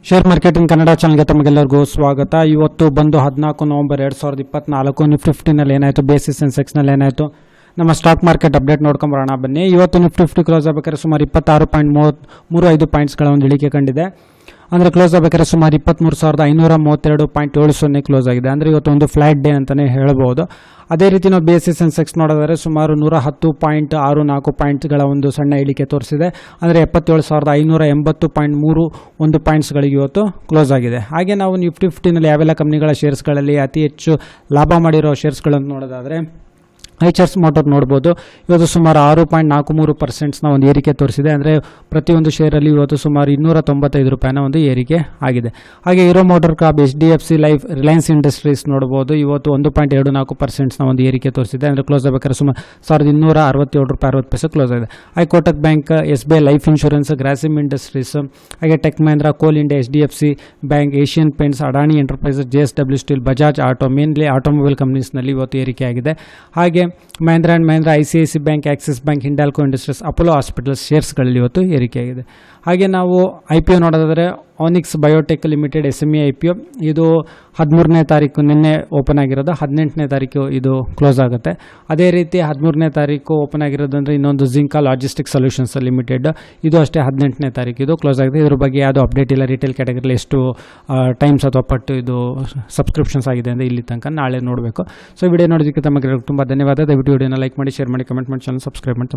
Share marketing Kannada ಚಾನಲ್ಗೆ ತಮಗೆಲ್ಲರಿಗೂ ಸ್ವಾಗತ. ಇವತ್ತು ಬಂದು 14 ನವೆಂಬರ್ 2024 ನಿಫ್ಟಿ 50ನಲ್ಲಿ ಏನಾಯಿತು, ಬೇಸಿಸ್ ಸೆನ್ಸೆಕ್ಸ್ನಲ್ಲಿ ಏನಾಯಿತು, ನಮ್ಮ ಸ್ಟಾಕ್ ಮಾರ್ಕೆಟ್ ಅಪ್ಡೇಟ್ ನೋಡ್ಕೊಂಬರೋಣ ಬನ್ನಿ. ಇವತ್ತು ನಿಫ್ಟಿ 50 ಕ್ಲೋಸ್ ಆಗಬೇಕಾದ್ರೆ ಸುಮಾರು 26.35 ಪಾಯಿಂಟ್ಸ್ಗಳ ಒಂದು ಇಳಿಕೆ ಕಂಡಿದೆ. ಅಂದರೆ ಕ್ಲೋಸ್ ಆಗಬೇಕಾದ್ರೆ ಸುಮಾರು 23,532.70 ಕ್ಲೋಸ್ ಆಗಿದೆ. ಅಂದರೆ ಇವತ್ತು ಒಂದು ಫ್ಲಾಟ್ ಡೇ ಅಂತಲೇ ಹೇಳ್ಬೋದು. ಅದೇ ರೀತಿ ನಾವು ಬೇಸಿಸ್ ಸೆನ್ಸೆಕ್ಸ್ ನೋಡಿದರೆ ಸುಮಾರು 110.64 ಪಾಯಿಂಟ್ಸ್ಗಳ ಒಂದು ಸಣ್ಣ ಇಳಿಕೆ ತೋರಿಸಿದೆ. ಅಂದರೆ 77,580.31 ಪಾಯಿಂಟ್ಸ್ಗಳಿಗೆ ಇವತ್ತು ಕ್ಲೋಸ್ ಆಗಿದೆ. ಹಾಗೆ ನಾವು ನಿಫ್ಟಿ 50ನಲ್ಲಿ ಯಾವೆಲ್ಲ ಕಂಪ್ನಿಗಳ ಶೇರ್ಸ್ಗಳಲ್ಲಿ ಅತಿ ಹೆಚ್ಚು ಲಾಭ ಮಾಡಿರೋ ಶೇರ್ಸ್ಗಳನ್ನು ನೋಡೋದಾದರೆ ಐಚರ್ಸ್ ಮೋಟರ್ ನೋಡ್ಬೋದು. ಇವತ್ತು ಸುಮಾರು 6.43% ಒಂದು ಏರಿಕೆ ತೋರಿಸಿದೆ. ಅಂದರೆ ಪ್ರತಿಯೊಂದು ಶೇರಲ್ಲಿ ಇವತ್ತು ಸುಮಾರು 295 ರೂಪಾಯಿನ ಒಂದು ಏರಿಕೆ ಆಗಿದೆ. ಹಾಗೆ Hero MotoCorp, HDFC Life, Reliance Industries ನೋಡ್ಬೋದು. ಇವತ್ತು 1.24% ಒಂದು ಏರಿಕೆ ತೋರಿಸಿದೆ. ಅಂದರೆ ಕ್ಲೋಸ್ ಆಗಬೇಕಾದ್ರೆ ಸುಮಾರು 1,267 ರೂಪಾಯಿ 60 ಕ್ಲೋಸ್ ಆಗಿದೆ. ಹಾಗೆ Kotak Bank, SBI Life Insurance, Grasim Industries, ಹಾಗೆ Tech Mahindra, Coal India, HDFC Bank, Asian Paints, Adani Enterprises, JSW Steel, Bajaj Auto, mainly automobile ಕಂಪ್ನೀಸ್ನಲ್ಲಿ ಇವತ್ತು ಏರಿಕೆ ಆಗಿದೆ. ಹಾಗೆ Mahindra and Mahindra, ICICI Bank, Axis Bank, Hindalco Industries, Apollo Hospitals ಶೇರ್ಸ್ಗಳಲ್ಲಿ ಇವತ್ತು ಏರಿಕೆಯಾಗಿದೆ. ಹಾಗೆ ನಾವು IPO ನೋಡೋದಾದರೆ ಆನಿಕ್ಸ್ ಬಯೋಟೆಕ್ ಲಿಮಿಟೆಡ್ SME IPO ಇದು 13ನೇ ತಾರೀಕು ನಿನ್ನೆ ಓಪನ್ ಆಗಿರೋದು, 18ನೇ ತಾರೀಕು ಇದು ಕ್ಲೋಸ್ ಆಗುತ್ತೆ. ಅದೇ ರೀತಿ 13ನೇ ತಾರೀಕು ಓಪನ್ ಆಗಿರೋದಂದರೆ ಇನ್ನೊಂದು ಜಿಂಕಾ ಲಾಜಿಸ್ಟಿಕ್ ಸೊಲ್ಯೂಷನ್ಸ್ ಲಿಮಿಟೆಡ್, ಇದು ಅಷ್ಟೇ 18ನೇ ತಾರೀಕು ಇದು ಕ್ಲೋಸ್ ಆಗಿದೆ. ಇದ್ರ ಬಗ್ಗೆ ಯಾವುದೋ ಅಪ್ಡೇಟ್ ಇಲ್ಲ. ರಿಟೇಲ್ ಕ್ಯಾಟಗರಿಲಿ ಎಷ್ಟು ಟೈಮ್ಸ್ ಅಥವಾ ಪಟ್ಟು ಇದು ಸಬ್ಸ್ಕ್ರಿಪ್ಷನ್ಸ್ ಆಗಿದೆ ಅಂದರೆ ಇಲ್ಲಿ ತನಕ ನಾಳೆ ನೋಡಬೇಕು. ಸೊ ವಿಡಿಯೋ ನೋಡೋದಕ್ಕೆ ತಮಗೆ ತುಂಬ ಧನ್ಯವಾದ. ದಯವಿಟ್ಟು ವಿಡಿಯೋನ ಲೈಕ್ ಮಾಡಿ, ಶೇರ್ ಮಾಡಿ, ಕಮೆಂಟ್ ಮಾಡಿ, ಚಾನಲ್ ಸಬ್ಸ್ಕ್ರೈಬ್ ಮಾಡಿ.